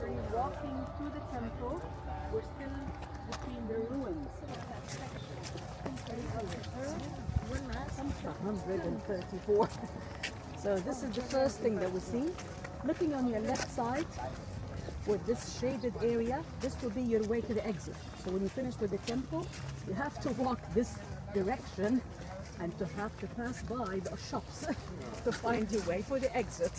So you're walking to the temple. We're still between the ruins of that section. 134. So this is the first thing that we see. Looking on your left side, with this shaded area, this will be your way to the exit. So when you finish with the temple, you have to walk this direction and to have to pass by the shops to find your way for the exit.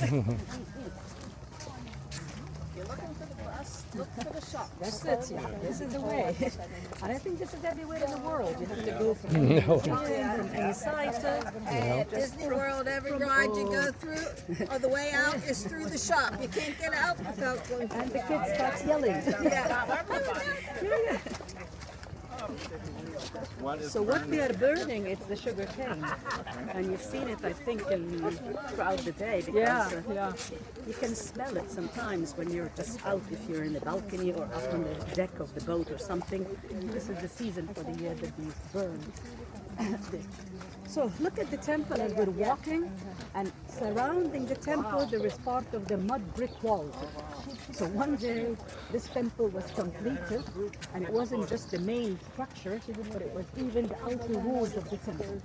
You're looking for the bus, look for the shop. That's it, yeah. This is the way. And I think this is everywhere in the world. You have to go from any side to At Disney World, every ride you go through, or the way out is through the shop. You can't get out without going through. and the kids start yelling. Yeah. So what they are burning is the sugar cane, and you've seen it, I think, throughout the day because you can smell it sometimes when you're just out, if you're in the balcony or up on the deck of the boat or something. This is the season for the year that these burn. So look at the temple as we're walking, and surrounding the temple there is part of the mud brick wall. So one day this temple was completed, and it wasn't just the main structure, but it was even the outer walls of the temple.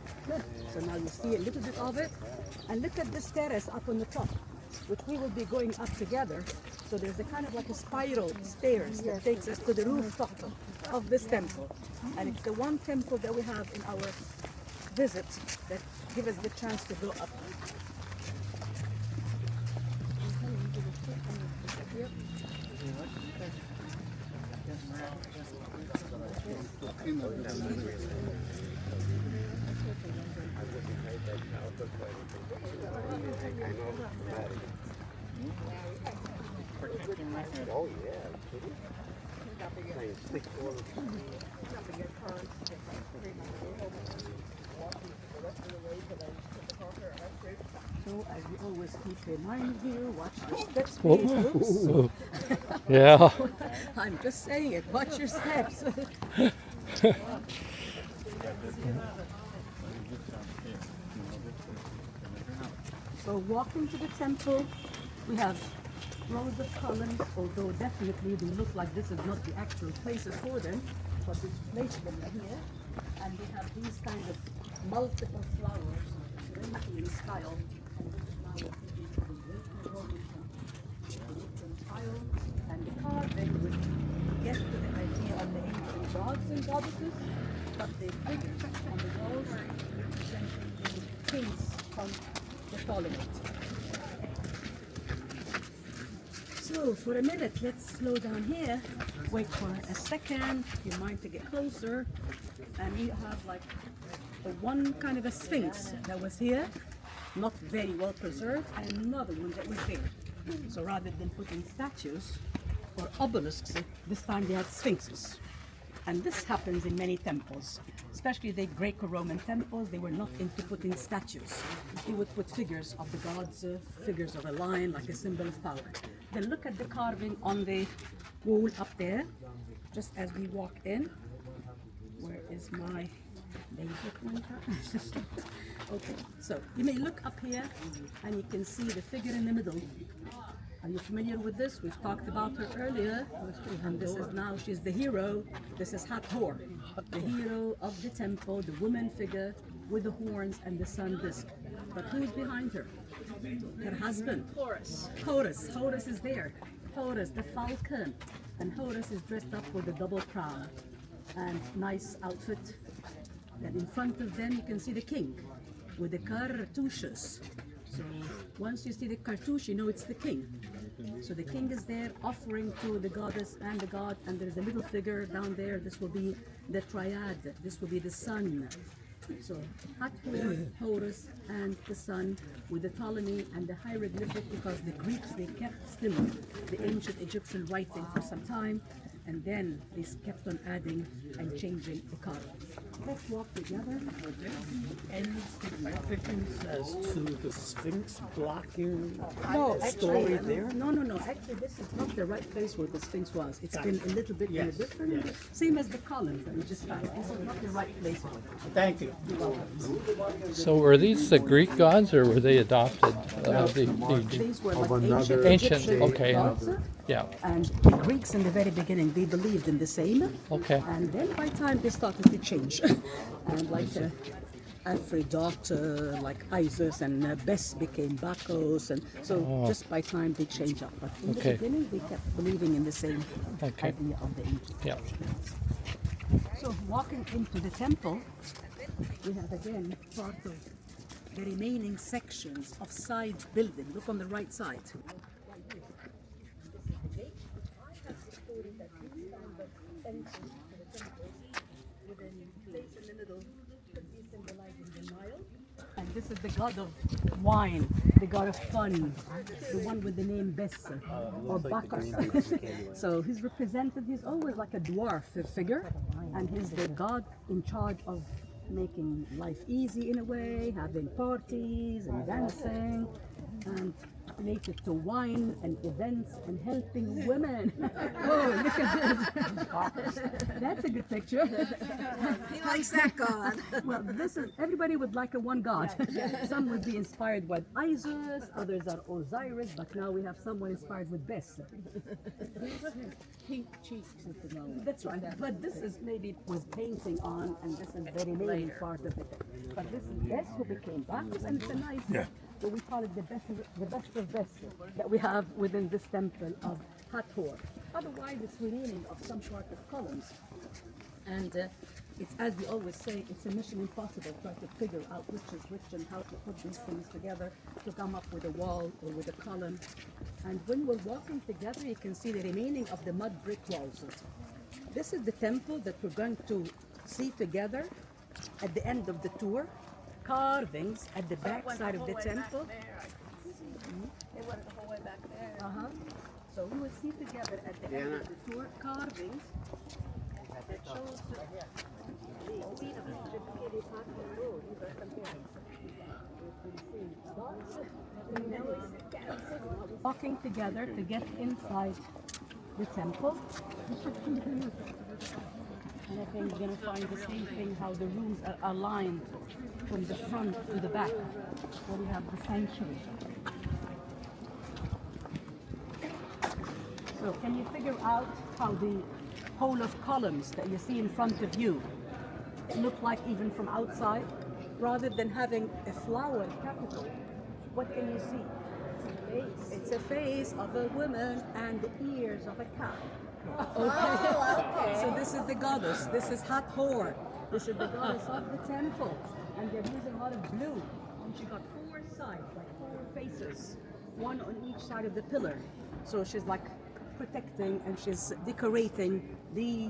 So now you see a little bit of it, and look at this terrace up on the top, which we will be going up together. So there's a kind of like a spiral stairs that takes us to the rooftop of this temple, and it's the one temple that we have in our visit that give us the chance to go up. Oh yeah. So as we always keep reminding you, watch your steps, please. Oops. Yeah. I'm just saying it, watch your steps. So walking to the temple, we have rows of columns, although definitely they look like this is not the actual places for them, but we've placed them here. And we have these kind of multiple flowers, ranging in style. And the carving would get to the idea of the ancient gods and goddesses, but the figures on the walls essentially kings from the Ptolemies. So for a minute, let's slow down here, wait for a second, you mind to get closer, and we have like the one kind of a sphinx that was here, not very well preserved, and another one that was there. So rather than putting statues or obelisks, this time they had sphinxes. And this happens in many temples, especially the Greco-Roman temples. They were not into putting statues. They would put figures of the gods, figures of a lion, like a symbol of power. Then look at the carving on the wall up there, just as we walk in. Where is my laser pointer? Okay, so you may look up here and you can see the figure in the middle. Are you familiar with this? We've talked about her earlier, and this is now, she's the hero. This is Hathor, the hero of the temple, the woman figure with the horns and the sun disk. But who's behind her? Her husband. Horus. Horus is there. Horus, the falcon. And Horus is dressed up with a double crown and nice outfit. And in front of them you can see the king with the cartouches. So once you see the cartouche, you know it's the king. So the king is there offering to the goddess and the god, and there's a little figure down there. This will be the triad. This will be the sun. So Hathor, Horus, and the sun with the Ptolemy and the hieroglyphic, because the Greeks, they kept still the ancient Egyptian writing for some time, and then they kept on adding and changing the carving. Let's walk together. Any significance as to the Sphinx blocking No, story there? No. Actually, this is not the right place where the Sphinx was. It's been a little bit in a Yes, different, yes. same as the columns that we just found. This is not the right place for it. Thank you. So were these the Greek gods or were they adopted? These were like Ancient, Egyptian okay. gods. Yeah, And the Greeks in the very beginning, they believed in the same. okay. And then by time they started to change. And like Aphrodite, like Isis, and Bes became Bacchus. And so just by time they changed up. But in the Okay. beginning, they kept believing in the same Okay. idea of the Egypt. Yeah. So walking into the temple, we have again part of the remaining sections of side building. Look on the right side. And this is the god of wine, the god of fun, the one with the name Bes or Bacchus. So he's represented, he's always like a dwarf figure, and he's the god in charge of making life easy in a way, having parties and dancing, and related to wine and events and helping women. Oh, look at this. That's a good picture. He likes that god. Well, this is, everybody would like a one god. Some would be inspired by Isis, others are Osiris, but now we have someone inspired with Bes. Pink cheeks at the moment. That's right. But this is maybe was painting on, and this is the remaining part of it. But this is Bes who became Bacchus, and it's a nice. So we call it the best of Bes that we have within this temple of Hathor. Otherwise, it's remaining of some part of columns. And it's, as we always say, it's a mission impossible trying to figure out which is which and how to put these things together to come up with a wall or with a column. And when we're walking together, you can see the remaining of the mud brick walls. This is the temple that we're going to see together at the end of the tour. Carvings at the back side of the temple. They went the whole way back there. So we will see together at the end of the tour carvings that shows the Queen of Egypt, walking together to get inside the temple. And I think you're going to find the same thing, how the rooms are aligned from the front to the back, where we have the sanctuary. So can you figure out how the whole of columns that you see in front of you look like even from outside? Rather than having a flower capital, what can you see? It's a face of a woman and the ears of a cow. Okay. So this is the goddess. This is Hathor. This is the goddess of the temple. And they're using a lot of blue. And she got four sides, like four faces, one on each side of the pillar. So she's like protecting and she's decorating the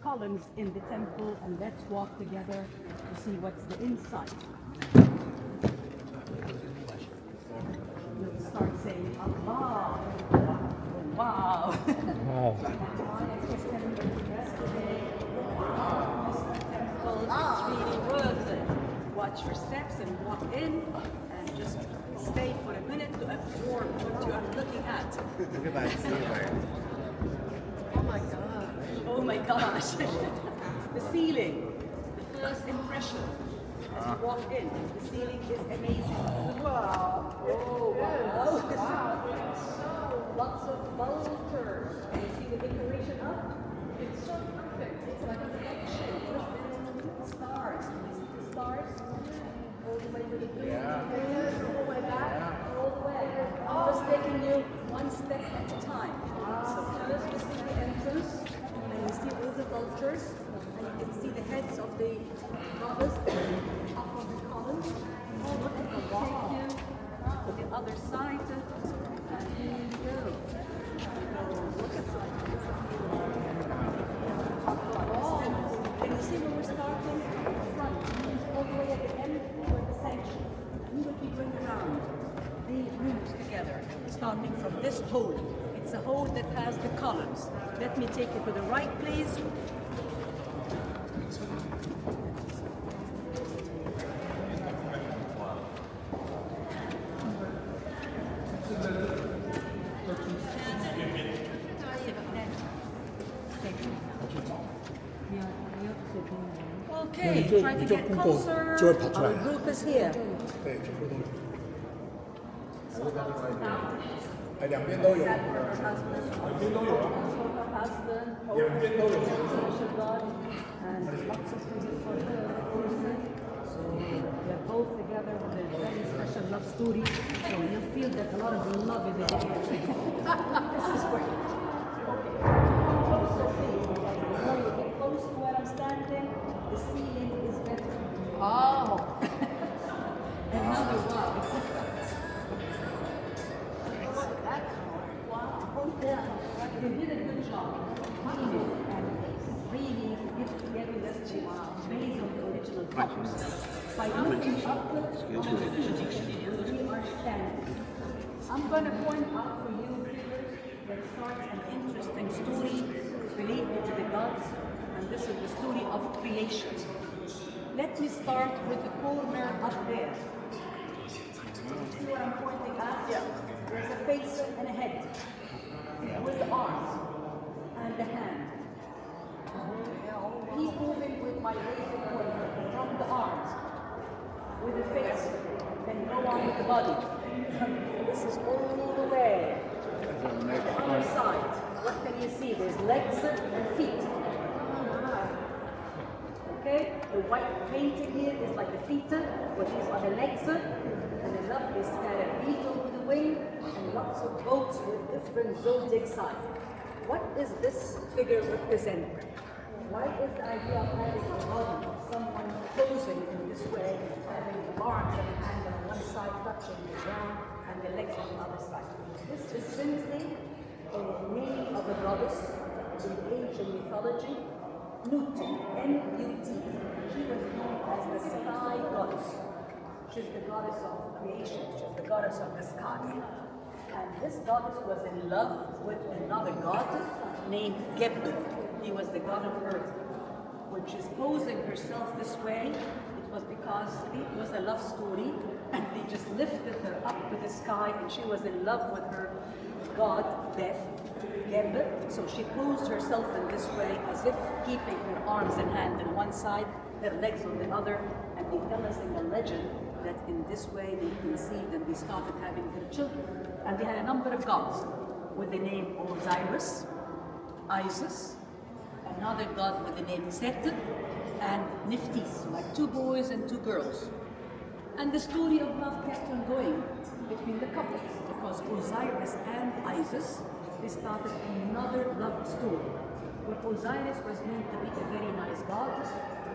columns in the temple. And let's walk together to see what's the inside. Let's start saying Allah. Wow. Wow. It's really worth it. Watch your steps and walk in and just stay for a minute to absorb what you are looking at. Look at that silver. Oh my gosh. Oh my gosh. The ceiling. The first impression as you walk in. The ceiling is amazing. Wow. Oh wow. Lots of vultures. And you see the decoration up? It's so perfect. It's like a action. Stars. You see the stars? All the way to the blue. All the way back. All the way. I'm just taking you one step at a time. So first we see the entrance, and you see all the vultures, and you can see the heads of the goddess up on the columns. Oh, look at the wall. Take you to the other side. And here you go. Look at that. Can you see where we're starting? Front. All the way at the end where the sanctuary. We will be bringing around the rooms together, starting from this hole. It's a hole that has the columns. Let me take you to the right, please. Okay, try to get closer. Our group is here. 对，全部都有。哎，两边都有，两边都有啊，两边都有。 And lots of things for her. So they're both together with a very special love story. So you feel that a lot of love is in the air. This is where. Come closer, please. When you get close to where I'm standing, the ceiling is better. Oh. Another one. Wow. Yeah. You did a good job. And really getting this to based on the original pictures. By looking up we are standing. I'm going to point out for you figures that starts an interesting story related to the gods, and this is the story of creation. Let me start with the corner up there. See what I'm pointing at? Yeah. There's a face and a head with the arms and the hand. Keep moving with my laser pointer from the arms, with the face, then go on with the body. This is all the way. The other side. What can you see? There's legs and feet. Okay? The white painting here is like the feet, but these are the legs. And the love is kind of beetle with the wing, and lots of boats with different zodiac signs. What is this figure represent? Why is the idea of having a body of someone posing in this way, having the arms and the hand on one side touching the ground and the legs on the other side? This is simply a name of a goddess in ancient mythology, Nut, N-U-T. She was known as the sky goddess. She's the goddess of creation. She's the goddess of the sky. And this goddess was in love with another god named Geb. He was the god of earth. When she's posing herself this way, it was because it was a love story, and they just lifted her up to the sky, and she was in love with her god, Death, Geb. So she posed herself in this way, as if keeping her arms and hands on one side, her legs on the other, and they tell us in the legend that in this way they conceived and they started having their children. And they had a number of gods with the name Osiris, Isis, another god with the name Set, and Nephthys, like two boys and two girls. And the story of love kept on going between the couples, because Osiris and Isis, they started another love story. But Osiris was known to be a very nice god,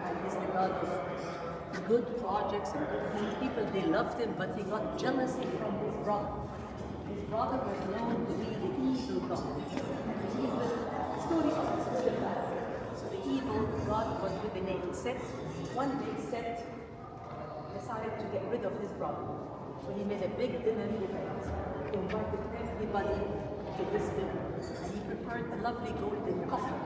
and he's the god of good projects and good things. People, they loved him, but he got jealousy from his brother. His brother was known to be the evil god. And the evil story of his sister. So the evil god was with the name Set. One day Set decided to get rid of his brother. So he made a big dinner event. He invited everybody to this dinner. And he prepared a lovely golden coffin.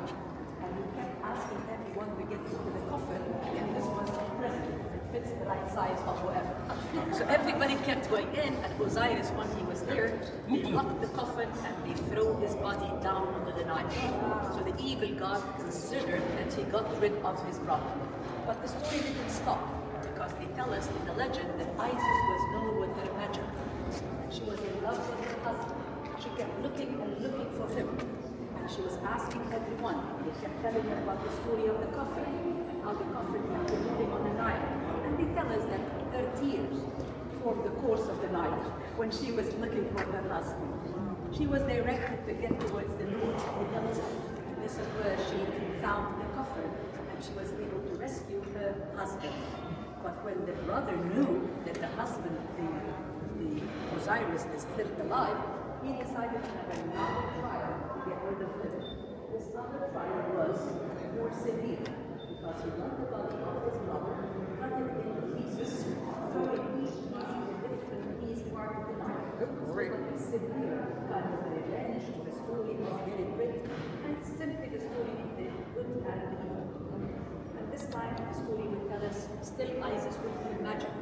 And he kept asking everyone to get into the coffin, and this was a present. It fits the right size of whoever. So everybody kept going in, and Osiris, when he was there, they locked the coffin and they threw his body down under the Nile. So the evil god considered that he got rid of his brother. But the story didn't stop, because they tell us in the legend that Isis was known with her magic. She was in love with her husband. She kept looking and looking for him. And she was asking everyone. They kept telling her about the story of the coffin and how the coffin had been living on the Nile. And they tell us that her tears formed the course of the Nile when she was looking for her husband. She was directed to get towards the north, the delta. And this is where she found the coffin, and she was able to rescue her husband. But when the brother knew that the husband, the Osiris, is still alive, he decided to have another trial to get rid of him. This other trial was more severe, because he got the body of his brother, cut it into pieces, throwing each piece in a different piece part of the Nile. So it was a severe kind of revenge to the story of getting rid, and simply the story of the good and the evil. And this time the story will tell us, still Isis with her magic.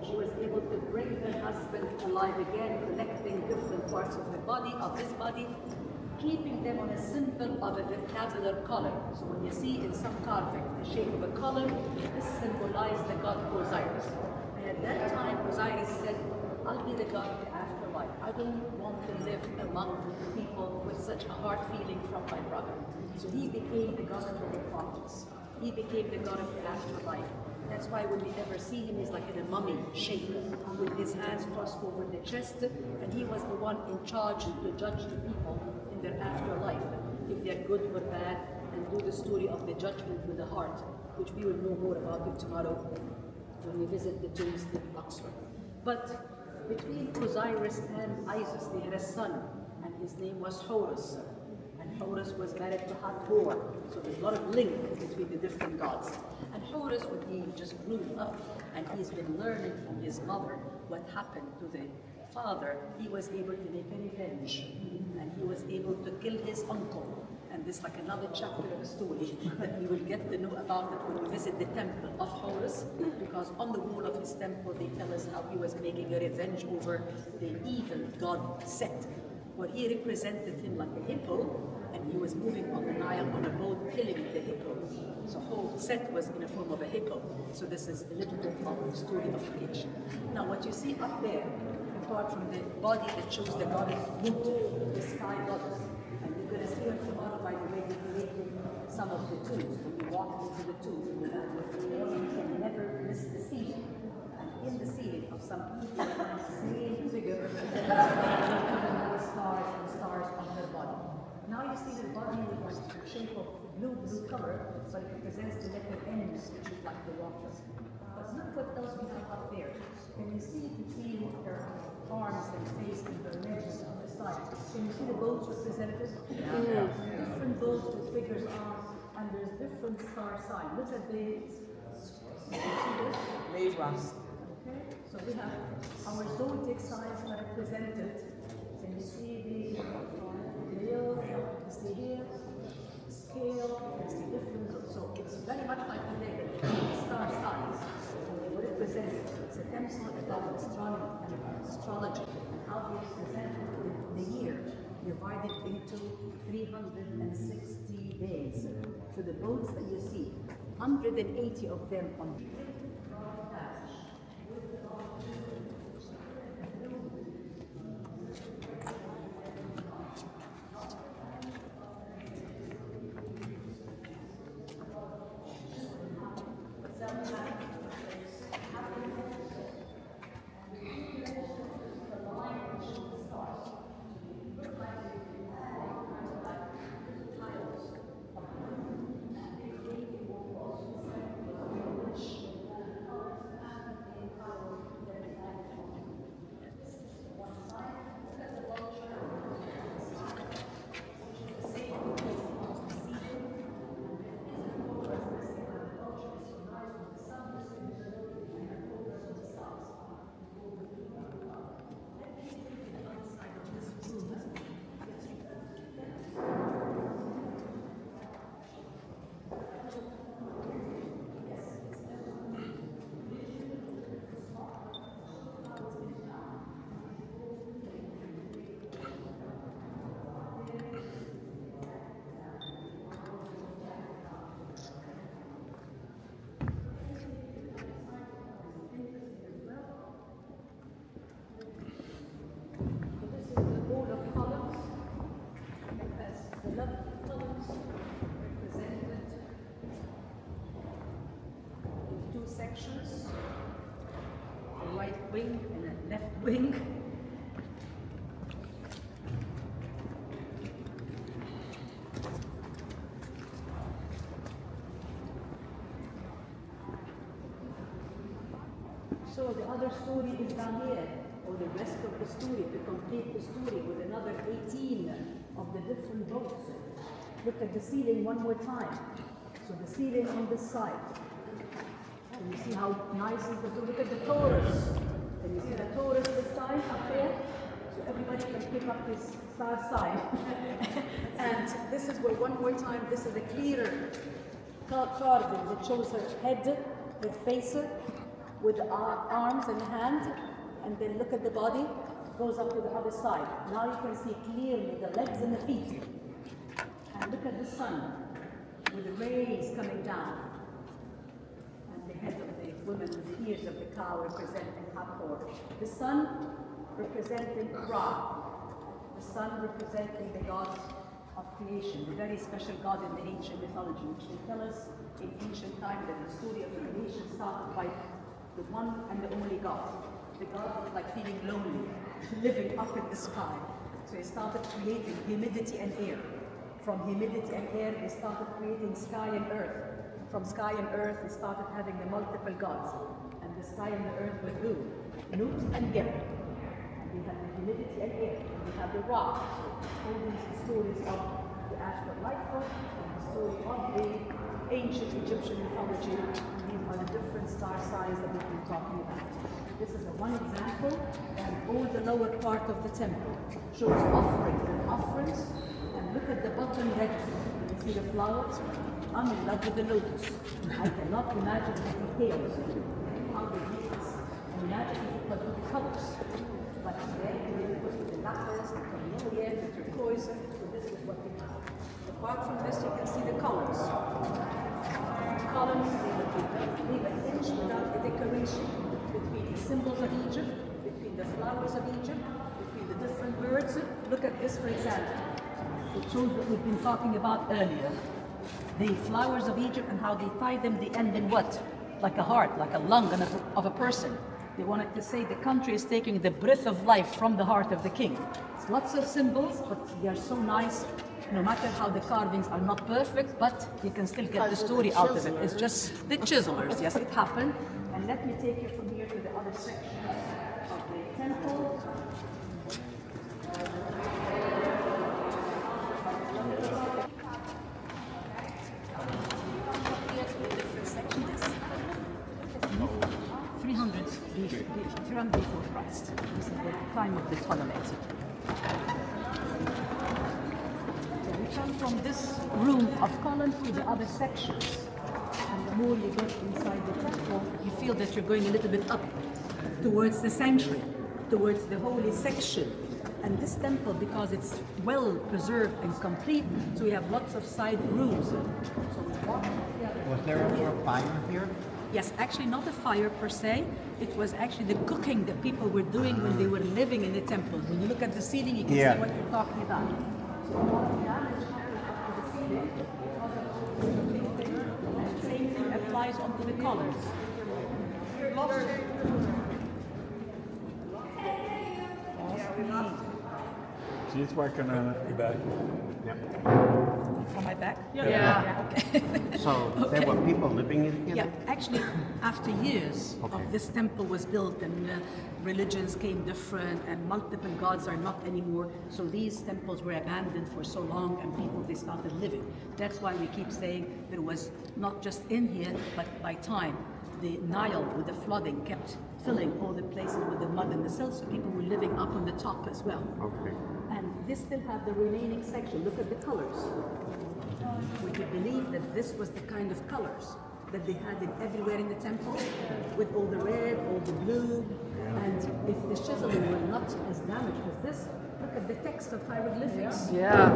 She was able to bring her husband alive again, connecting different parts of her body, of his body, keeping them on a symbol of a rectangular color. So when you see in some carving the shape of a color, this symbolized the god Osiris. And at that time, Osiris said, I'll be the god of the afterlife. I don't want to live among people with such a hard feeling from my brother. So he became the god of the prophets. He became the god of the afterlife. That's why when we ever see him, he's like in a mummy shape, with his hands crossed over the chest, and he was the one in charge to judge the people in their afterlife, if they're good or bad, and do the story of the judgment with the heart, which we will know more about it tomorrow when we visit the tombs in Luxor. But between Osiris and Isis, they had a son, and his name was Horus. And Horus was married to Hathor, so there's a lot of link between the different gods. And Horus, when he just grew up and he's been learning from his mother what happened to the father, he was able to make a revenge, and he was able to kill his uncle. And this is like another chapter of a story that we will get to know about it when we visit the temple of Horus, because on the wall of his temple they tell us how he was making a revenge over the evil god Set. Well, he represented him like a hippo, and he was moving on the Nile on a boat, killing the hippo. So whole Set was in the form of a hippo. So this is a little bit of the story of creation. Now, what you see up there, apart from the body that shows the goddess Mut, the sky goddess, and you're going to see her tomorrow, by the way, decorating some of the tombs. When you walk into the tombs, you can never miss the ceiling. And in the ceiling of some same figure, stars and stars on her body. Now you see the body with the shape of blue color, but it represents the letter N, which is like the water. But look what else we have up there. Can you see between her arms and face and her legs on the side? Can you see the boats represented? Yeah. Different boats with figures on, and there's different star signs. Look at these. You see this? Libra. Okay, so we have our zodiac signs are represented. Can you see the wheel? You see here, scale, you see different. So it's very much like today, the star signs. They were represented. It's a temple about astronomy and astrology, and how they represent the year divided into 360 days. So the boats that you see, 180 of them on sections, a right wing and a left wing. So the other story is down here, or the rest of the story, to complete the story with another 18 of the different boats. Look at the ceiling one more time. So the ceiling on this side. And you see how nice is the, look at the Taurus. Can you see the Taurus this time up there? So everybody can pick up his star sign. And this is where one more time, this is a clearer carving that shows her head with face, with arms and hand. And then look at the body. goes up to the other side. Now you can see clearly the legs and the feet. And look at the sun with the rays coming down. And the head of the woman with the ears of the cow representing Hathor. The sun representing Ra. The sun representing the god of creation, the very special god in the ancient mythology, which they tell us in ancient time that the story of the creation started by the one and the only God. The God was like feeling lonely, living up in the sky. So he started creating humidity and air. From humidity and air, they started creating sky and earth. From sky and earth, they started having the multiple gods. And the sky and the earth were who? Nut and Geb. And we have the humidity and air. And we have the rock. All these stories of the astral light force and the story of the ancient Egyptian mythology. And these are the different star signs that we've been talking about. This is one example, and all the lower part of the temple shows offerings and offerings. And look at the bottom register. You see the flowers? I'm in love with the lotus. I cannot imagine the details of how they do this. And imagine if you put the colors. But today, we put the lapis, the cornelian, the turquoise. So this is what we have. Apart from this, you can see the colors. Columns, leave an inch without a decoration. Between the symbols of Egypt, between the flowers of Egypt, between the different birds. Look at this, for example. It shows what we've been talking about earlier. The flowers of Egypt and how they tie them, they end in what? Like a heart, like a lung of a person. They wanted to say the country is taking the breath of life from the heart of the king. It's lots of symbols, but they are so nice. No matter how the carvings are not perfect, but you can still get the story out of it. It's just the chiselers. Yes, it happened. And let me take you from here to the other section of the temple. Here's the different sections. 300 before Christ. This is the time of the Ptolemies. We come from this room of columns to the other sections. And the more you get inside the temple, you feel that you're going a little bit up towards the sanctuary, towards the holy section. And this temple, because it's well preserved and complete, so we have lots of side rooms. So we walk together. Was there ever a fire here? Yes, actually not a fire per se. It was actually the cooking that people were doing when they were living in the temple. When you look at the ceiling, you can see what you're talking about. So a lot of damage happened up to the ceiling because of the and the same thing applies onto the colors. She's working on it. You back? Am I back? Yeah. Okay. So there were people living in here? Yeah, actually, after years of this temple was built and religions came different and multiple gods are not anymore, so these temples were abandoned for so long and people, they started living. That's why we keep saying there was not just in here, but by time. The Nile with the flooding kept filling all the places with the mud and the silt, so people were living up on the top as well. Okay. And this still have the remaining section. Look at the colors. Would you believe that this was the kind of colors that they had in everywhere in the temple? With all the red, all the blue. And if the chiseling were not as damaged as this, look at the text of hieroglyphics. Yeah.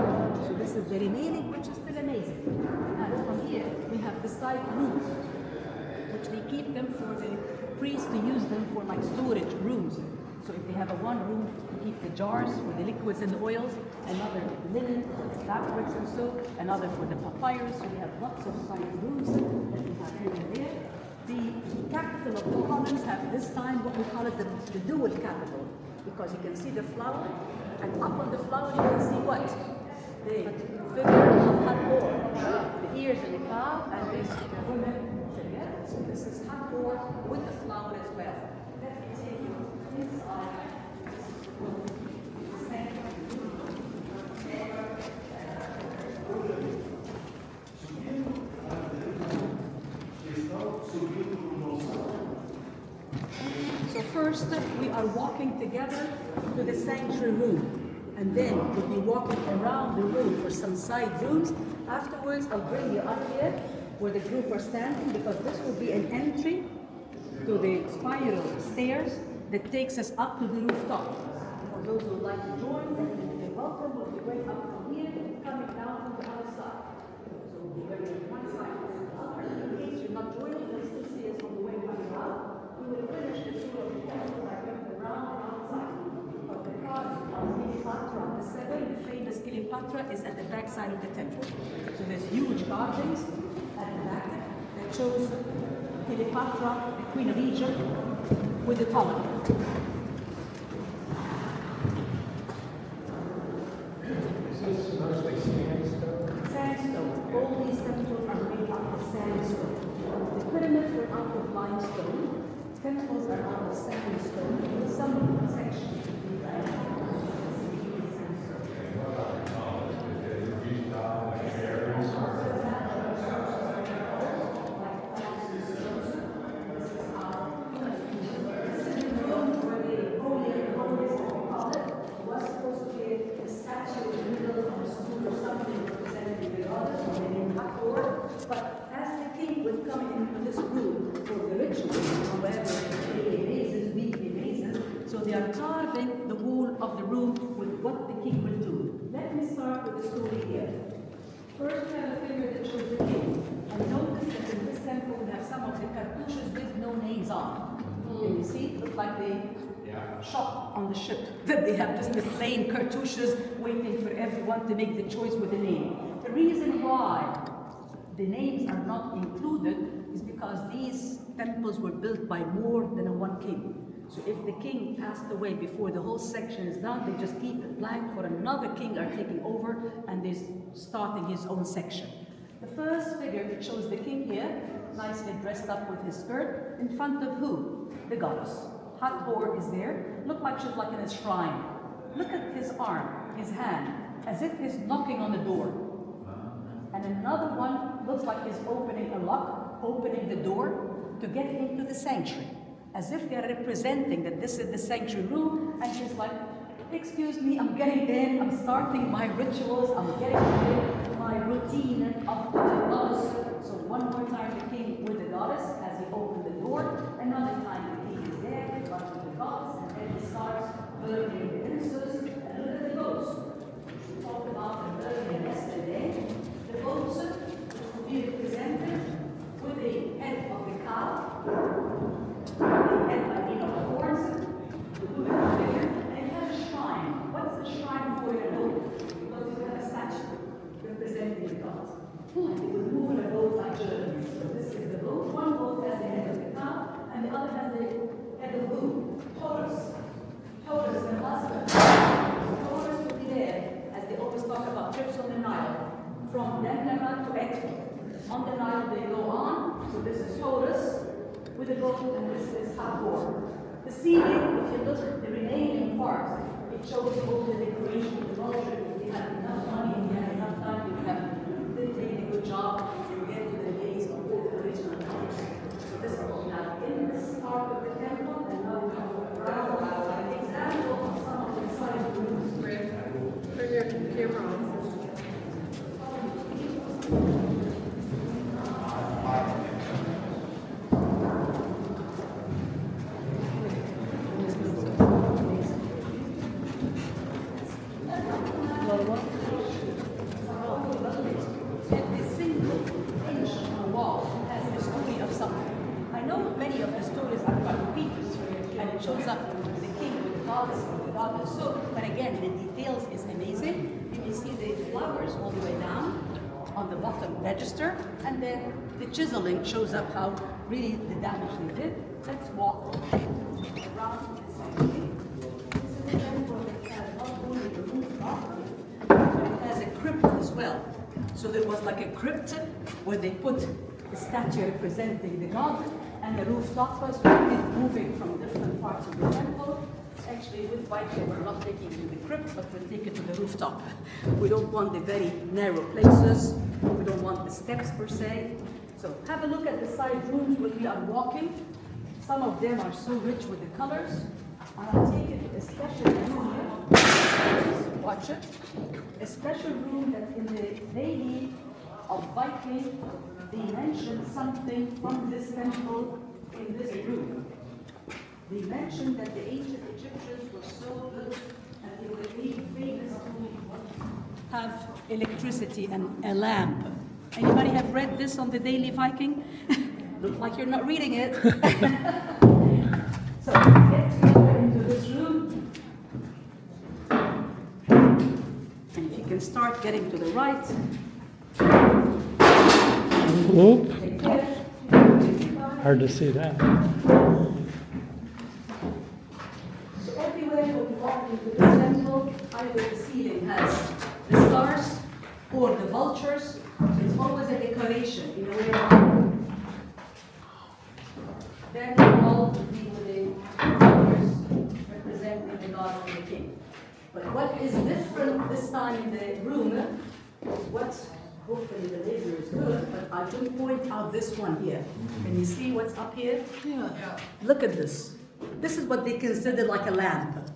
So this is the remaining, which is still amazing. And from here, we have the side rooms, which they keep them for the priests to use them for like storage rooms. So if they have a one room to keep the jars for the liquids and the oils, another for the linen, the fabrics and so, another for the papyrus. So we have lots of side rooms that we have here and there. The capital of the columns have this time what we call it the dual capital, because you can see the flower, and up on the flower you can see what? The figure of Hathor, the ears of the cow, and this woman together. So this is Hathor with the flower as well. Let me take you inside. So first we are walking together to the sanctuary room. And then we'll be walking around the room for some side rooms. Afterwards, I'll bring you up here where the group are standing, because this will be an entry to the spiral stairs that takes us up to the rooftop. For those who would like to join, they're welcome. We'll be going up from here, coming down from the other side. So we'll be going from one side to the other. In case you're not joining, you'll still see us on the way coming out. We will finish the tour of the temple by going around and outside. But the card of Cleopatra, the seven, the famous Cleopatra, is at the back side of the temple. So there's huge carvings at the back that shows Cleopatra, the Queen of Egypt, with the Ptolemy. Sandstone. All these temples are made out of sandstone. The pyramids were out of limestone. Temples are out of sandstone. In some sections, but as the king was coming into this room for the ritual, however, daily basis, weekly basis, so they are carving the wall of the room with what the king will do. Let me start with the story here. First, we have a figure that shows the king. And notice that in this temple we have some of the cartouches with no names on. And you see, it looks like the shop on the ship that they have just the plain cartouches waiting for everyone to make the choice with a name. The reason why the names are not included is because these temples were built by more than one king. So if the king passed away before the whole section is done, they just keep it blank for another king are taking over and they're starting his own section. The first figure, it shows the king here, nicely dressed up with his skirt, in front of who? The goddess. Hathor is there. Look like she's like in a shrine. Look at his arm, his hand, as if he's knocking on the door. And another one looks like he's opening a lock, opening the door to get into the sanctuary, as if they're representing that this is the sanctuary room, and she's like, excuse me, I'm getting in, I'm starting my rituals, I'm getting in my routine of the goddess. So one more time the king with the goddess as he opened the door, another time the king is there, in front of the goddess, and then he starts burning the incense, and look at the goats. We talked about the burning yesterday. The goats will be represented with the head of the cow, the head of the horns, and it has a shrine. What's the shrine for a goat? Because you have a statue representing the gods. And they would move a goat like journeys. So this is the goat. One goat has the head of the cow, and the other has the head of who? Taurus. Taurus, the husband. So Taurus will be there, as they always talk about trips on the Nile. From Denderat to Explaing. On the Nile they go on, so this is Taurus with a goat, and this is Hathor. The ceiling, if you look at the remaining part, it shows all the decoration, the culture. If you have enough money, if you have enough time, you have really a good job, you get to the days of all the original colors. So this is what we have in this part of the temple, and now we have around an example of some of the side rooms. Turn your camera on. But again, the details is amazing. You can see the flowers all the way down on the bottom register, and then the chiseling shows up how really the damage they did. Let's walk around the sanctuary. This is a temple that has not only the rooftop, but it has a crypt as well. So there was like a crypt where they put a statue representing the god, and the rooftop was moving from different parts of the temple. Actually, with Viking, we're not taking it to the crypt, but we'll take it to the rooftop. We don't want the very narrow places. We don't want the steps per se. So have a look at the side rooms where we are walking. Some of them are so rich with the colors. And I'll take it to a special room here. Watch it. A special room that in the daily of Viking, they mentioned something from this temple in this room. They mentioned that the ancient Egyptians were so good have electricity and a lamp. Anybody have read this on the Daily Viking? Looks like you're not reading it. So get together into this room. And if you can start getting to the right. Oop, Take care. hard to see that. So everywhere when you walk into this temple, either the ceiling has the stars or the vultures. It's always a decoration in a way. Then the wall would be with the colors representing the god and the king. But what is different this time in the room is what, hopefully the laser is good, but I will point out this one here. Can you see what's up here? Yeah. Look at this. This is what they consider like a lamp.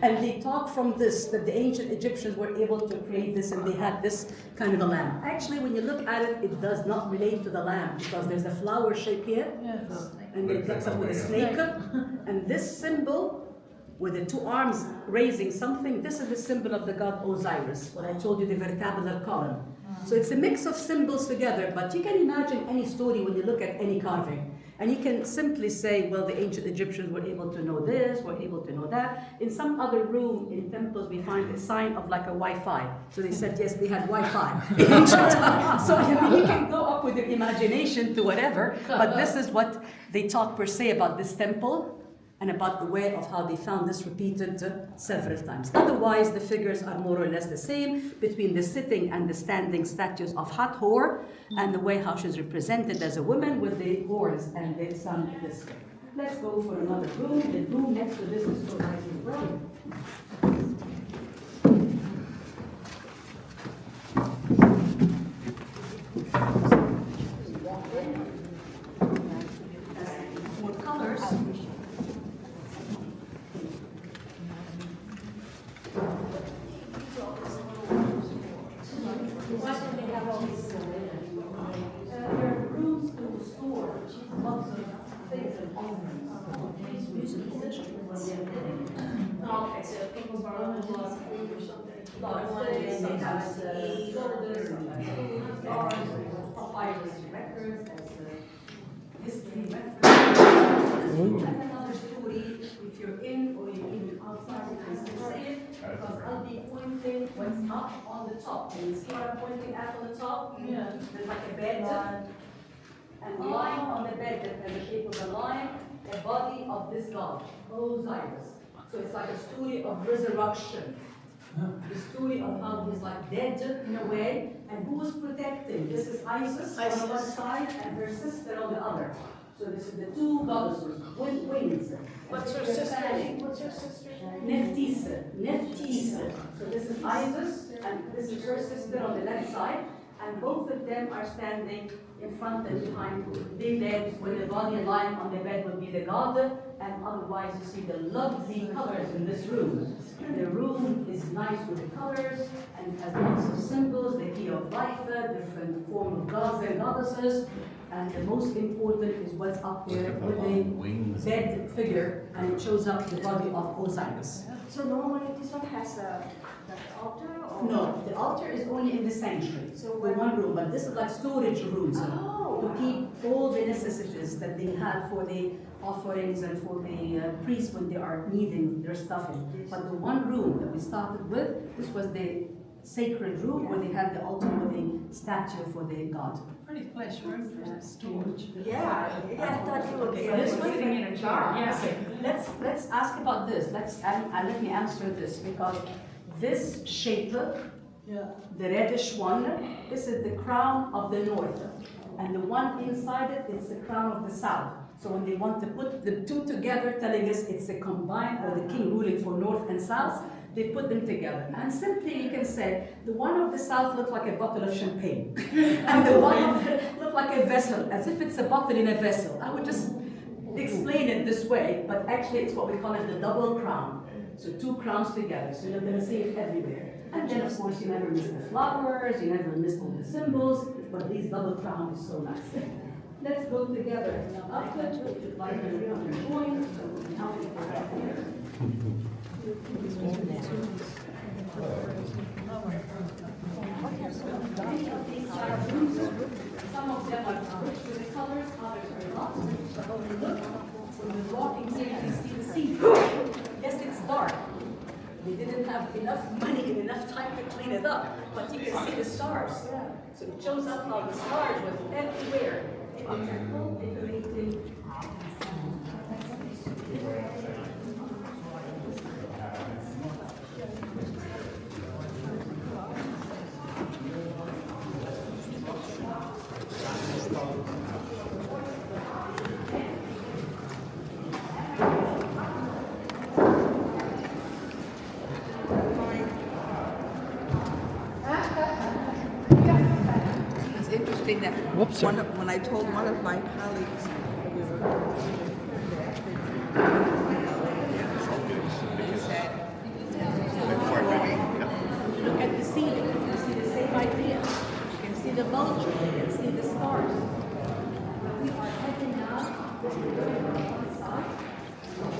And they talk from this, that the ancient Egyptians were able to create this and they had this kind of a lamp. Actually, when you look at it, it does not relate to the lamp because there's a flower shape here. Yes. And it looks up with a snake. And this symbol, with the two arms raising something, this is the symbol of the god Osiris, what I told you, the vertebral column. So it's a mix of symbols together, but you can imagine any story when you look at any carving. And you can simply say, well, the ancient Egyptians were able to know this, were able to know that. In some other room in temples, we find a sign of like a Wi-Fi. So they said, yes, they had Wi-Fi in ancient times. So I mean, you can go up with your imagination to whatever, but this is what they talk per se about this temple and about the way of how they found this repeated several times. Otherwise, the figures are more or less the same between the sitting and the standing statues of Hathor and the way how she's represented as a woman with the horns and the sun this way. Let's go for another room. The room next to this is so nice and bright. More colors. Why don't they have all these there are rooms to store lots of things and ornaments. Musical instruments. No, it's people borrow a lot of food or something. A lot of things, sometimes shoulders, sometimes stars, papyrus records, as history reference. And another story, if you're in or you're even outside, you can still see it, because I'll be pointing what's up on the top. Can you see what I'm pointing at on the top? Yeah. There's like a bed, and lying on the bed that has the shape of a lion, the body of this god, Osiris. So it's like a story of resurrection. The story of how he's like dead in a way, and who is protecting? This is Isis on one side and her sister on the other. So this is the two goddesses, wings. What's her sister name? What's her sister's name? Neftisa. So this is Isis, and this is her sister on the left side, and both of them are standing in front and behind the bed, where the body lying on the bed will be the god, and otherwise you see the lovely colors in this room. The room is nice with the colors, and it has lots of symbols, the key of life, different form of gods and goddesses, and the most important is what's up there with the bed figure, and it shows up the body of Osiris. So normally this one has the altar? Or? No, the altar is only in the sanctuary, so one room, but this is like storage rooms to keep all the necessities that they had for the offerings and for the priests when they are needing their stuff in. But the one room that we started with, this was the sacred room where they had the altar with the statue for the god. Pretty place, right? Storage. Yeah, I thought you were Okay, so this one sitting in a jar. Yeah. Okay. Let's ask about this. Let me answer this, because this shape, the reddish one, this is the crown of the north, and the one inside it is the crown of the south. So when they want to put the two together, telling us it's a combined, or the king ruling for north and south, they put them together. And simply you can say, the one of the south looked like a bottle of champagne. And the one of the looked like a vessel, as if it's a bottle in a vessel. I would just explain it this way, but actually it's what we call it the double crown. So two crowns together, so you're gonna see it everywhere. And then of course you never miss the flowers, you never miss all the symbols, but these double crowns is so nice. Let's go together up to like a joint, so now we go right here. Some of them are rich with the colors, others are not. But when you look, when you're walking here, you can see the sea. Yes, it's dark. They didn't have enough money and enough time to clean it up, but you can see the stars. So it shows up how the stars was everywhere in the temple, decorating. It's interesting that Whoops, sorry. when I told one of my colleagues that we were he said, Look at the ceiling, you can see the same idea. You can see the vulture, you can see the stars. We are heading now, this is going on one side.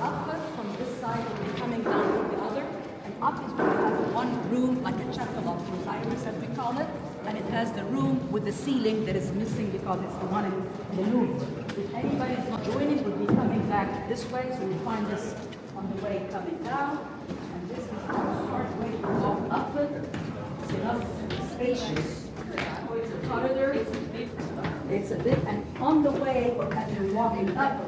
Up from this side will be coming down from the other. And up is where we have one room, like a chapel of Osiris as we call it. And it has the room with the ceiling that is missing because it's the one in the Louvre. If anybody is not joining, we'll be coming back this way, so you'll find this on the way coming down. And this is our short way to walk up it. It's enough spacious. It's a corridor. It's a bit, and on the way, as you're walking up,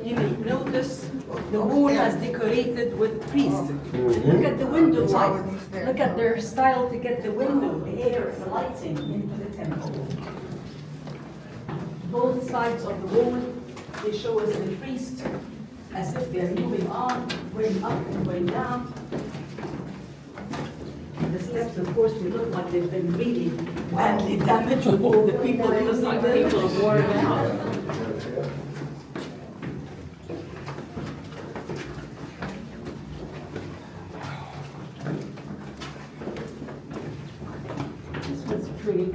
you may notice the wall is decorated with priests. Look at the window type. Look at their style to get the window, the air, the lighting into the temple. Both sides of the wall, they show us the priest as if they're moving on, going up and going down. The steps, of course, they look like they've been really badly damaged with all the people using them. People wore them out. It's pretty,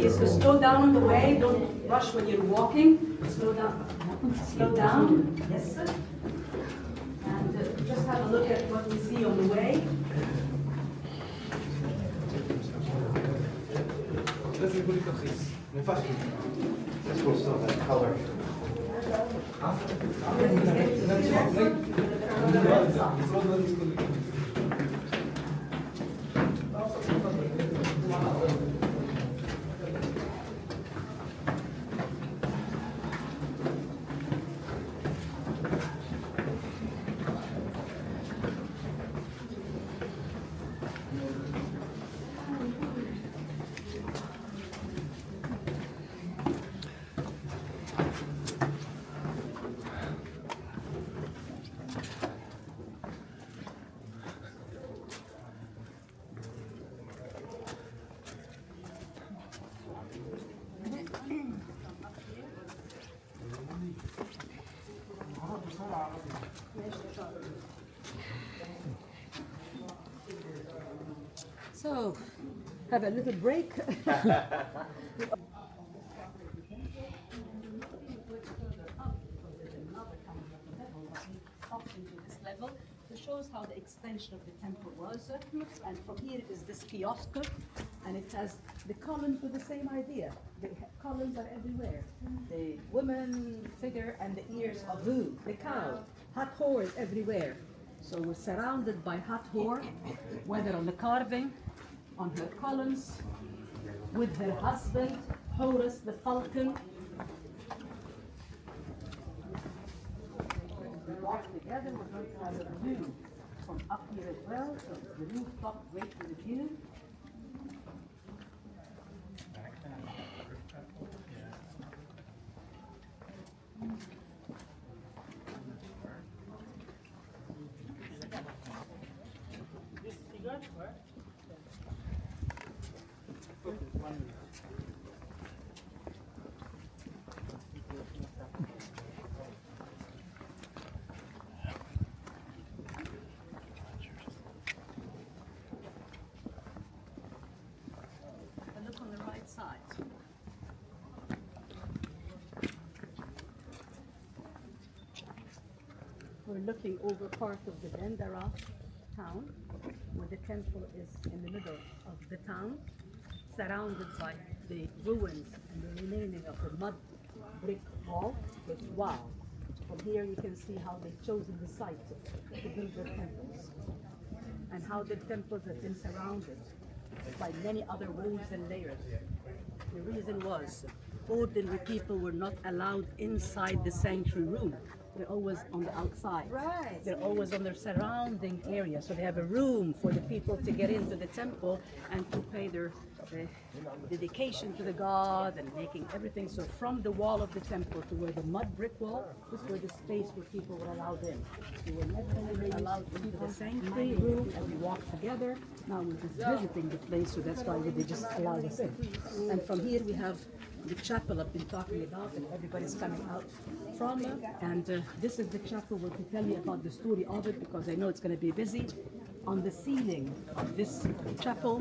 so slow down on the way, don't rush when you're walking, slow down, yes sir. And just have a look at what we see on the way. This will still have color. So, have a little break. It shows how the extension of the temple was, and from here is this kiosk, and it has the columns with the same idea. The columns are everywhere. The woman figure and the ears of who? The cow. Hathor is everywhere. So we're surrounded by Hathor, whether on the carving, on her columns, with her husband, Horus the falcon. We walk together, we're going to have a view from up here as well, so it's the rooftop, great with the view. And look on the right side. We're we're looking over part of the Dendera town, where the temple is in the middle of the town, surrounded by the ruins and the remaining of the mud brick wall. But wow, from here you can see how they've chosen the site to build their temples, and how the temples have been surrounded by many other walls and layers. The reason was ordinary people were not allowed inside the sanctuary room. They're always on the outside. Right. They're always on their surrounding area. So they have a room for the people to get into the temple and to pay their dedication to the god and making everything. So from the wall of the temple to where the mud brick wall, this was the space where people were allowed in. They were never allowed into the sanctuary room, and we walked together. Now we're just visiting the place, so that's why they just allowed us in. And from here we have the chapel I've been talking about, and everybody's coming out from. And this is the chapel where to tell you about the story of it, because I know it's going to be busy. On the ceiling of this chapel,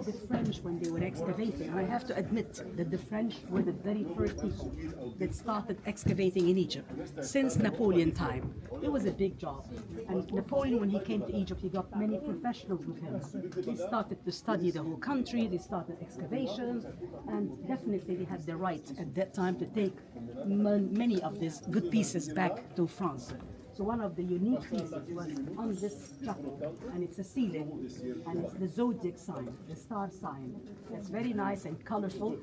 the French, when they were excavating, and I have to admit that the French were the very first people that started excavating in Egypt since Napoleon time. It was a big job. And Napoleon, when he came to Egypt, he got many professionals with him. They started to study the whole country, they started excavations, and definitely they had the right at that time to take many of these good pieces back to France. So one of the unique pieces was on this chapel, and it's a ceiling, and it's the zodiac sign, the star sign. It's very nice and colorful.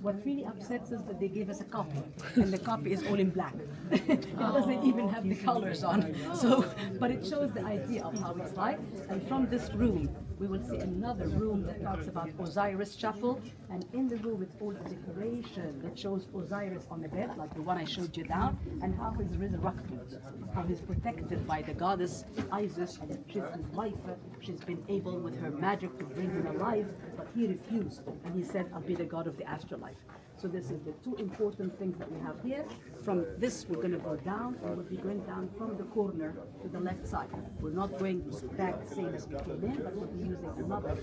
What really upsets us that they gave us a copy, and the copy is all in black. It doesn't even have the colors on. So, but it shows the idea of how it's like. And from this room, we will see another room that talks about Osiris Chapel, and in the room it's all the decoration that shows Osiris on the bed, like the one I showed you down, and how he's resurrected, how he's protected by the goddess Isis. She's his wife. She's been able with her magic to bring him alive, but he refused, and he said, "I'll be the god of the afterlife." So this is the two important things that we have here. From this, we're going to go down, and we'll be going down from the corner to the left side. We're not going back same as we came in, but we'll be using another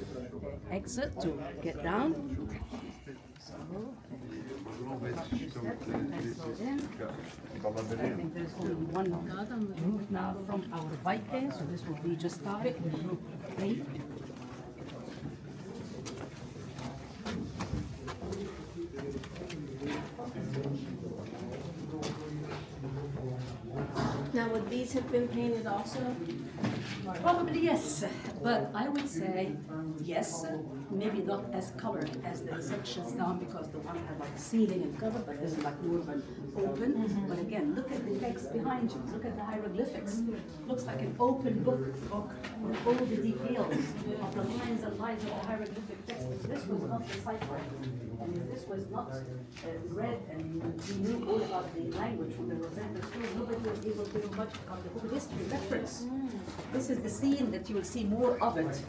exit to get down. So, let's go in. I think there's only one route now from our Viking, so this will be just started in group 8. Now, would these have been painted also? Probably yes, but I would say yes, maybe not as colored as the sections down, because the one had like ceiling and cover, but this is like more of an open. But again, look at the text behind you, look at the hieroglyphics. Looks like an open book with all the details of the lines and lines of the hieroglyphic text. If this was not deciphered, and if this was not read, and we knew all about the language from the Rosetta Stone, nobody was able to know much about the whole history reference. This is the scene that you will see more of it.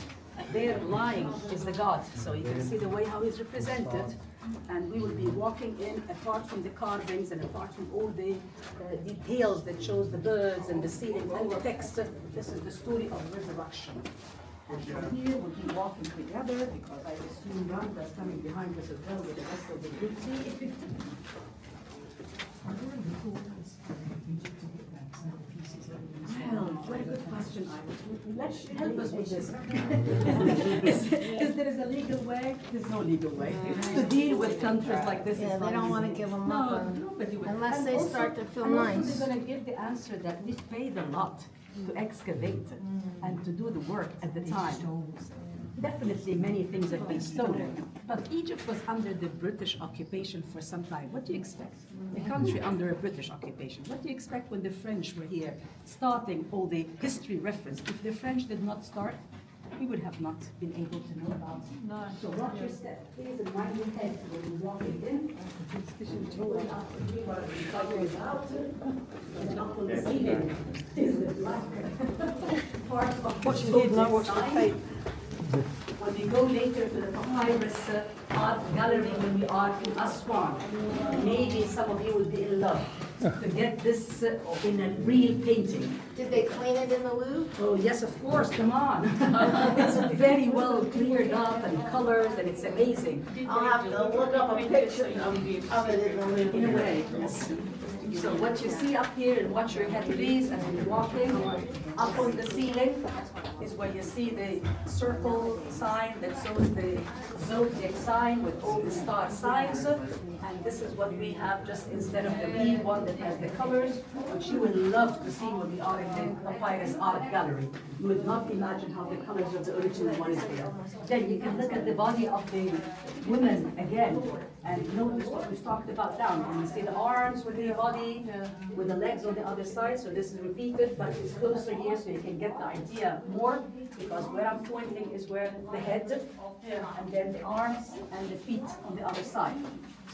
There lying is the god, so you can see the way how he's represented. And we will be walking in, apart from the carvings and apart from all the details that shows the birds and the ceiling and the text. This is the story of resurrection. And from here we'll be walking together, because I assume Randa is coming behind us as well with the rest of the group. Well, what a good question, Iris. Let's help us with this. Is there a legal way? There's no legal way to deal with countries like this. Yeah, is they not don't want to easy. give them No, up nobody will. unless And they also- start to feel and also nice. they're going to give the answer that we paid a lot to excavate and to do the work at the time. Definitely many things have been stolen, but Egypt was under the British occupation for some time. What do you expect? A country under a British occupation. What do you expect when the French were here, starting all the history reference? If the French did not start, we would have not been able to know about it. So watch your step, please, and mind your head when you're walking in. Going out, going out, and up on the ceiling is the black part of what you did not watch the tape. When we go later to the papyrus art gallery, when we are in Aswan, maybe some of you will be in love to get this in a real painting. Did they clean it in the Louvre? Oh yes, of course, come on. It's very well cleared up and colors, and it's amazing. I'll have to look up a picture of it in the Louvre. In a way, yes. So what you see up here and watch your head please as you're walking, up on the ceiling is where you see the circle sign that shows the zodiac sign with all the star signs. And this is what we have just instead of the real one that has the colors, which you will love to see when we are in the Papyrus Art Gallery. You would not imagine how the colors of the original one is there. Then you can look at the body of the women again and notice what we've talked about down. And you see the arms with the body, with the legs on the other side. So this is repeated, but it's closer here so you can get the idea more, because where I'm pointing is where the head, and then the arms and the feet on the other side.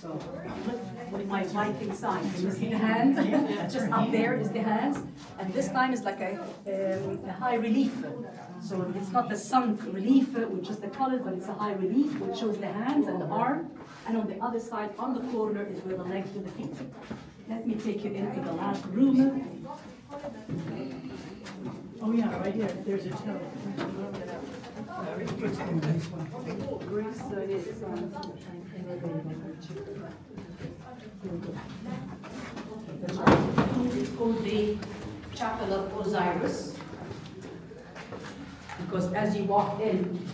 So look with my Viking sign. Can you see the hand? Just up there is the hands. And this time is like a high relief. So it's not the sunk relief with just the colors, but it's a high relief which shows the hands and the arm. And on the other side, on the corner, is where the legs and the feet. Let me take you into the last room. Oh, yeah, right here, there's a toe. It's called the Chapel of Osiris, because as you walk in,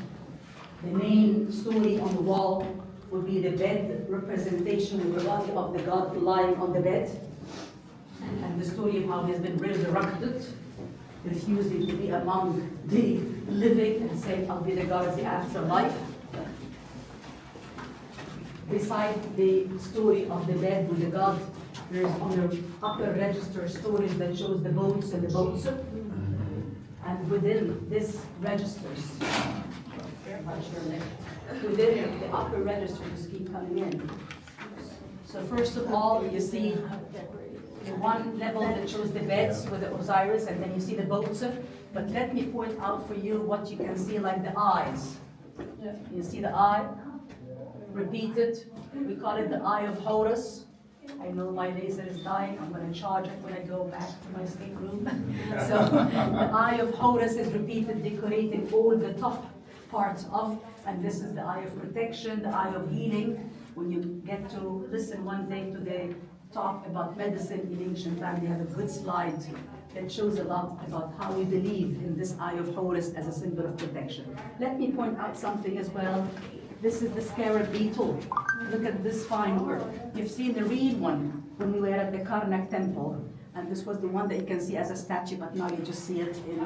the main story on the wall would be the bed representation of the body of the god lying on the bed, and the story of how he has been resurrected, refusing to be among the living and saying, I'll be the god of the afterlife. Beside the story of the bed with the god, there is on the upper register stories that shows the boats and the boats. And within this registers, within the upper register, just keep coming in. So first of all, you see the one level that shows the beds with the Osiris, and then you see the boats. But let me point out for you what you can see, like the eyes. You see the eye, repeated. We call it the eye of Horus. I know my laser is dying. I'm going to charge it when I go back to my stateroom. So the eye of Horus is repeated, decorating all the top parts of, and this is the eye of protection, the eye of healing. When you get to listen one day to the talk about medicine in ancient time, they have a good slide that shows a lot about how we believe in this eye of Horus as a symbol of protection. Let me point out something as well. This is the scarab beetle. Look at this fine work. You've seen the real one when we were at the Karnak Temple, and this was the one that you can see as a statue, but now you just see it in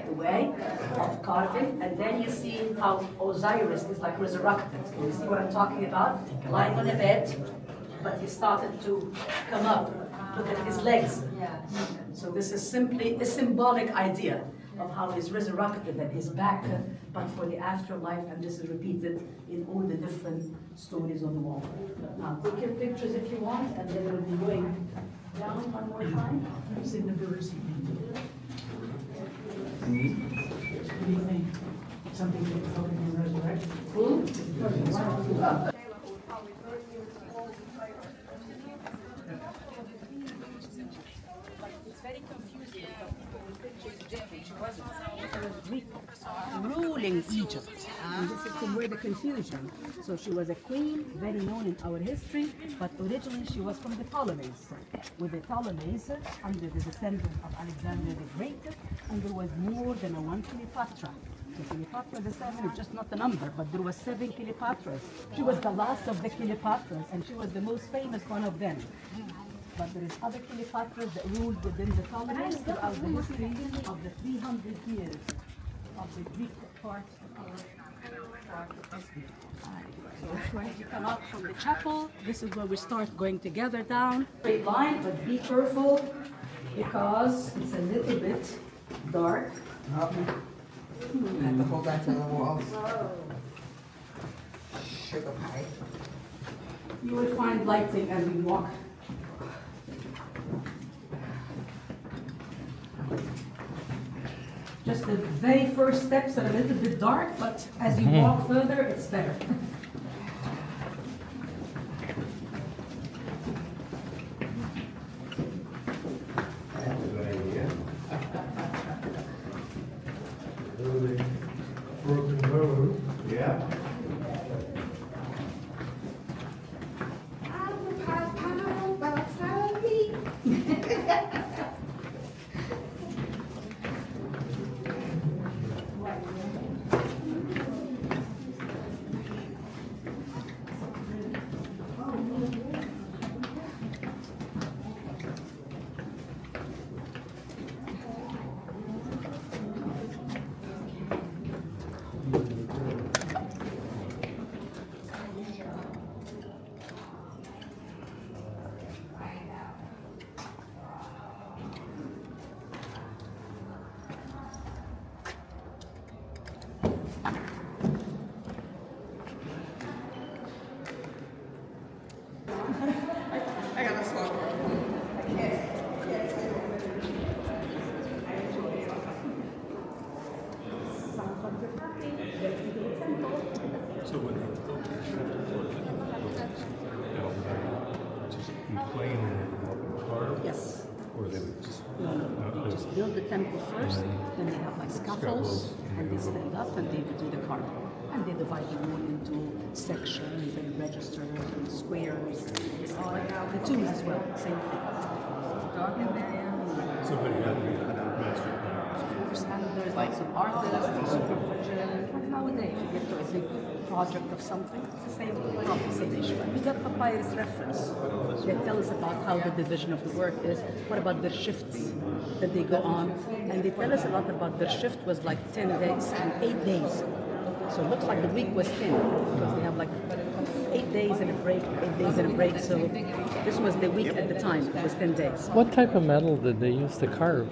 the way of carving. And then you see how Osiris is like resurrected. Can you see what I'm talking about? Lying on a bed, but he started to come up. Look at his legs. So this is simply a symbolic idea of how he's resurrected and he's back, but for the afterlife, and this is repeated in all the different stories on the wall. Now, take your pictures if you want, and then we'll be going down one more time. It's in the birds. What do you think? Something that's helping him resurrect? It's very confusing. She wasn't. She was Greek, ruling Egypt. And this is from where the confusion. So she was a queen, very known in our history, but originally she was from the Ptolemies. With the Ptolemies, under the descendants of Alexander the Great, and there was more than one Cleopatra. So Cleopatra the 7 is just not a number, but there was 7 Cleopatras. She was the last of the Cleopatras, and she was the most famous one of them. But there is other Cleopatras that ruled within the Ptolemies throughout the history of the 300 years of the Greek part of our history. So when you come out from the chapel, this is where we start going together down. Straight line, but be careful because it's a little bit dark. Have to hold on to the walls. Sugar pie. You will find lighting as we walk. Just the very first steps are a little bit dark, but as you walk further, it's better. That's a good idea. Broken road. Yeah. temple first, then they have like scaffolds, and they stand up and they do the carving. And they divide the wood into sections and registers and squares. The tomb as well, same thing. Somebody had to be a master plan. And there's lots of artists and supervision. Like nowadays, you get to a big project of something, it's the same, not the same issue. We got papyrus reference. They tell us about how the division of the work is. What about their shifts that they go on? And they tell us a lot about their shift was like 10 days and 8 days. So it looks like the week was 10 because they have like 8 days and a break, 8 days and a break. So this was the week at the time. It was 10 days. What type of metal did they use to carve?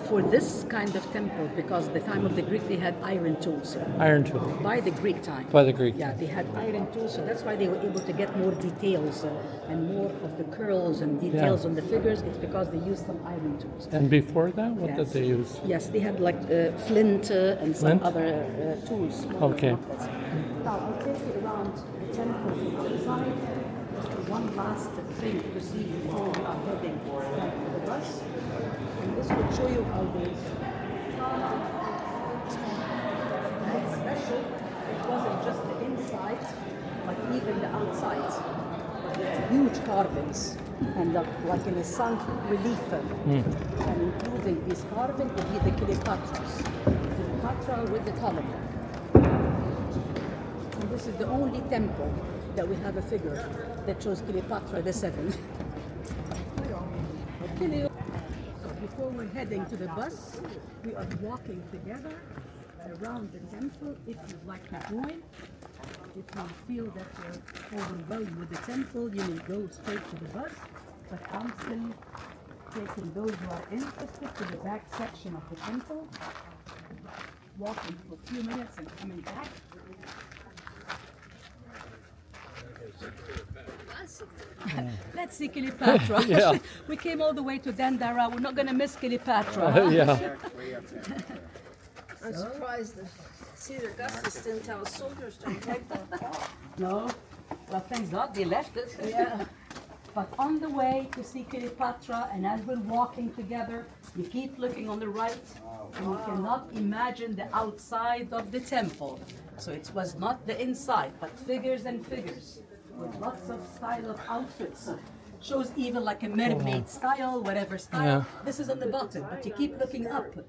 For this kind of temple, because the time of the Greek they had iron tools. Iron tool. By the Greek time. By the Greek. Yeah, they had iron tools, so that's why they were able to get more details and more of the curls and details on the figures. It's because they used some iron tools. And before that, what did they use? Yes, they had like flint and some Flint? other tools. Okay. Now, I'll take you around the temple from outside. Just one last thing to see before we are heading to the bus. And this will show you how they it's special. It wasn't just the inside, but even the outside. It's huge carvings, and like in a sunk relief. And including these carvings would be the Cleopatras. Cleopatra with the column. And this is the only temple that we have a figure that shows Cleopatra the Seven. So before we're heading to the bus, we are walking together around the temple. If you'd like to join, if you feel that you're overwhelmed with the temple, you may go straight to the bus. But I'm still taking those who are interested to the back section of the temple, walking for a few minutes and coming back. Let's see Cleopatra. Yeah. We came all the way to Dendera. We're not going to miss Cleopatra. Huh? Yeah. I'm surprised that Caesar Augustus didn't tell his soldiers to take them. No. Well, thank God they left it. Yeah. But on the way to see Cleopatra, and as we're walking together, you keep looking on the right, and you cannot imagine the outside of the temple. So it was not the inside, but figures and figures, with lots of style of outfits. Shows even like a mermaid style, whatever style. Yeah. This is on the bottom, but you keep looking up. And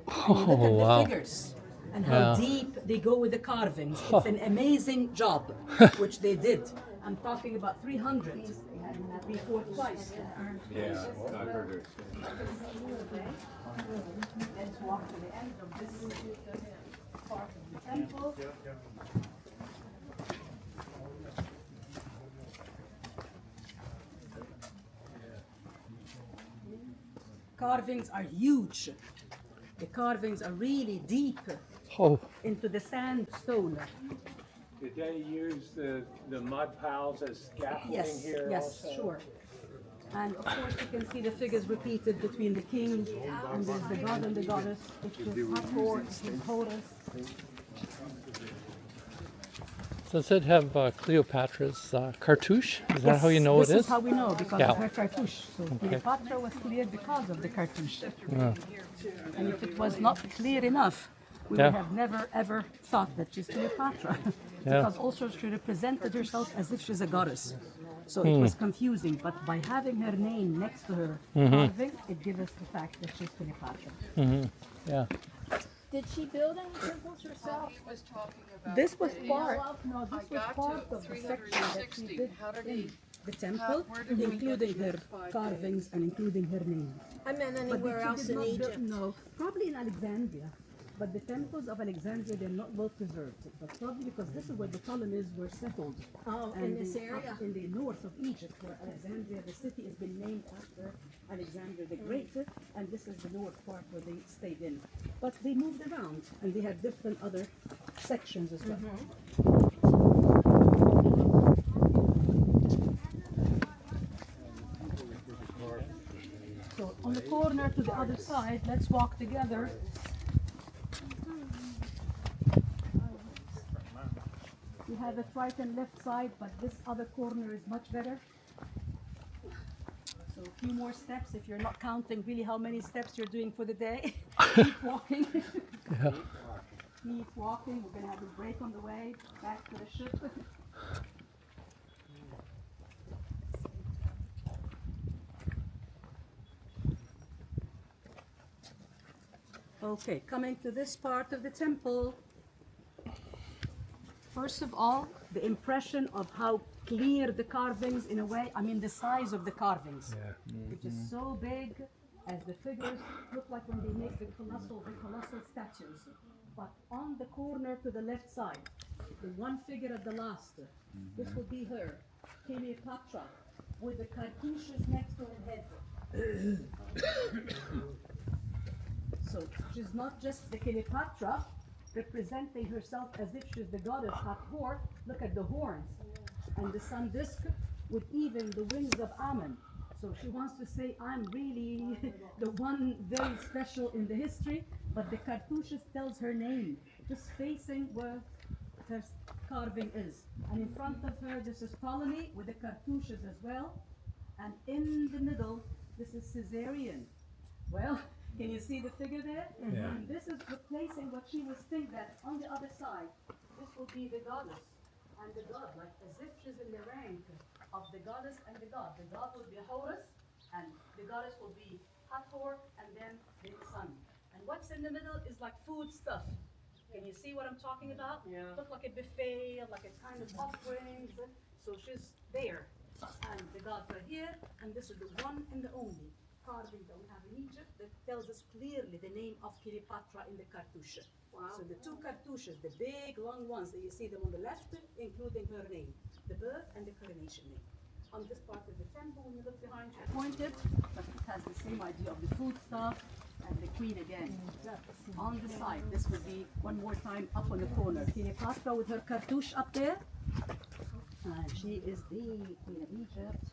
Oh, you look at wow. the figures and how Yeah. deep they go with the carvings. It's an amazing job, which they did. I'm talking about 300 before Christ. Yeah, I heard it. Let's walk to the end of this part of the temple. Carvings are huge. The carvings are really deep Oh, into the sandstone. Did they use the mud piles as scaffolding Yes, here yes, also? sure. And of course you can see the figures repeated between the king and there's the god and the goddess. It's the Hathor, it's the Horus. does it have Cleopatra's cartouche? Is that how you know this it is is? how we know, because Yeah. of her cartouche. So Cleopatra was cleared because of the cartouche. And if it was not clear enough, we Yeah. would have never ever thought that she's Cleopatra. Yeah. Because also she represented herself as if she's a goddess. So it was confusing, but by having her name next to her carving, it gives us the fact that she's Cleopatra. Yeah. Did she build any temples herself? He was talking about. This was the- part, no, this was got part to of the section that she 360. did How did in he- the temple, where did we get including to her this 5 carvings and including her name. I meant But anywhere she else did in not build- Egypt. No, probably in Alexandria. But the temples of Alexandria, they're not well preserved. But probably because this is where the Ptolemies were settled. Oh, in And this area? In the north of Egypt, where Alexandria, the city has been named after Alexander the Great. And this is the north part where they stayed in. But they moved around and they had different other sections as well. So on the corner to the other side, let's walk together. We have a Triton left side, but this other corner is much better. So a few more steps if you're not counting really how many steps you're doing for the day. Keep walking. Yeah. Keep walking. We're gonna have a break on the way back to the ship. Okay, coming to this part of the temple. First of all, the impression of how clear the carvings in a way, I mean the size of the carvings, which is so big as the figures look like when they make the colossal statues. But on the corner to the left side, the one figure at the last, this will be her, Cleopatra, with the cartouches next to her head. So she's not just the Cleopatra representing herself as if she's the goddess Hathor. Look at the horns and the sun disk with even the wings of Ammon. So she wants to say, I'm really the one very special in the history, but the cartouches tells her name, just facing where her carving is. And in front of her, this is Ptolemy with the cartouches as well. And in the middle, this is Caesarion. Well, can you see the figure there? Yeah. And this is replacing what she was thinking that on the other side, this will be the goddess and the god, like as if she's in the rank of the goddess and the god. The god will be Horus, and the goddess will be Hathor, and then the sun. And what's in the middle is like food stuff. Can you see what I'm talking about? Yeah. Look like a buffet, like a kind of offerings. So she's there. And the gods are here, and this is the one and the only carving that we have in Egypt that tells us clearly the name of Cleopatra in the cartouche. Wow. So the two cartouches, the big long ones that you see them on the left, including her name, the birth and the coronation name. On this part of the temple, when you look behind you, pointed, but it has the same idea of the food stuff and the queen again. On the side, this would be one more time up on the corner. Cleopatra with her cartouche up there. She is the Queen of Egypt.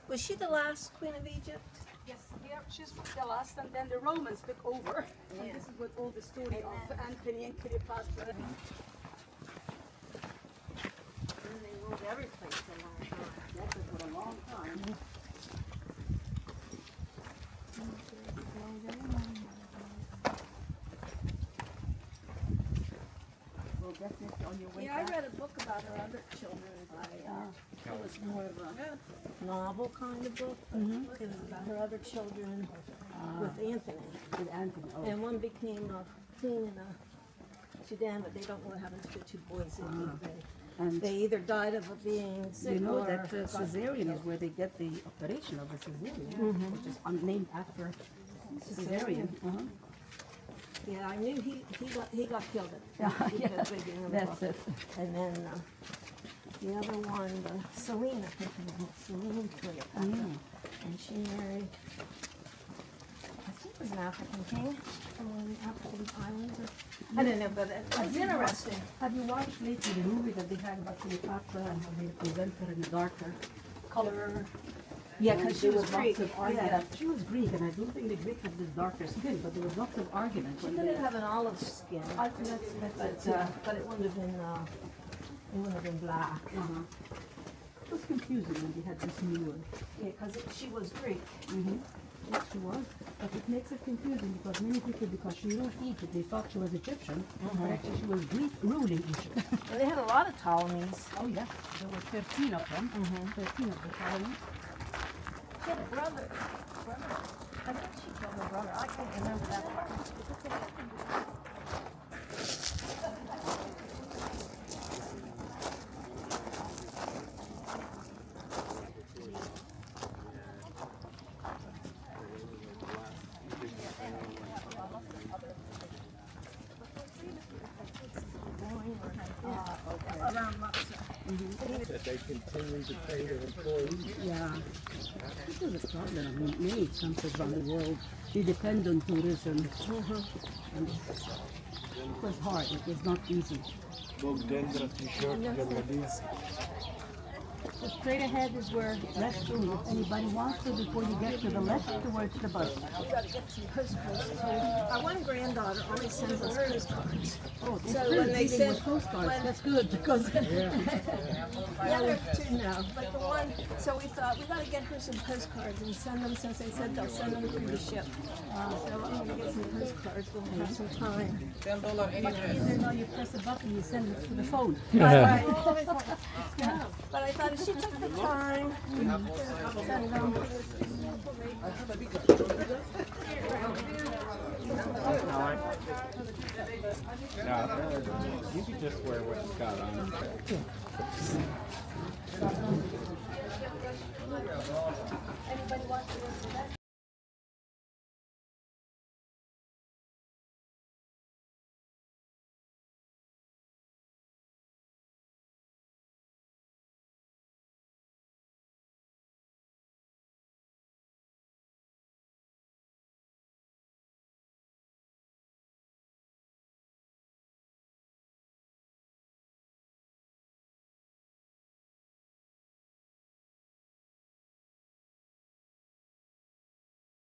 Was she the last queen of Egypt? Yes, yeah, she's the last, and then the Romans took over. And this is what all the story of Antony and Cleopatra. And they ruled every place for a long time. Yes, for a long time. Well, definitely on your way Yeah, I back. read a book about her other children. It was more of a novel kind of book. It was about her other children with Anthony. With Antony. Oh. And one became a queen in Sudan, but they don't really have the two boys in And They either died of being sick you know or that Caesarion is where they get the operation of a Caesarion, which is named after Caesarion. Yeah, I knew he got killed at Yeah, because they didn't have a That's book. it. And then the other one, Selena, I think her name was Selene Cleopatra, and she married, I think it was an African king from one of the African islands. I don't know, but it's interesting. Have you watched lately the movie that they had about Cleopatra and how they present her in a darker color? Yeah, And because she there was Greek. lots of argument. She was Greek, and I don't think the Greek had this darker skin, but there was lots of argument. She when didn't they- have an olive skin, I think that's but it wouldn't have been, black. it was confusing when they had this new one. Yeah, because she was Greek. Yes, she was. But it makes it confusing because many people, because she ruled Egypt, they thought she was Egyptian, but actually she was Greek ruling Egypt. And they had a lot of Ptolemies. Oh yes, there were 13 of them. 13 of the Ptolemies. She had a brother. I think she killed her brother. I can't remember that part. Around Luxor. That they continue to pay their employees. Yeah. This is a problem. I mean, many countries around the world, they depend on tourism. And it was hard. It was not easy. Dendera t-shirt, So straight ahead is where restroom, if anybody wants to, before you get to the left towards the bus. We gotta get some postcards too. Our one granddaughter always sends us postcards. Oh, So so when they send- postcards, when- that's good, because The other two now, but the one, so we thought we gotta get her some postcards and send them since they said they'll send them through the ship. So I'm gonna get some postcards when we have some time. either now you press a button, you send it to the phone. Right. But I thought if she took the time to send them. You could just wear what you got on. Anybody want to listen to that?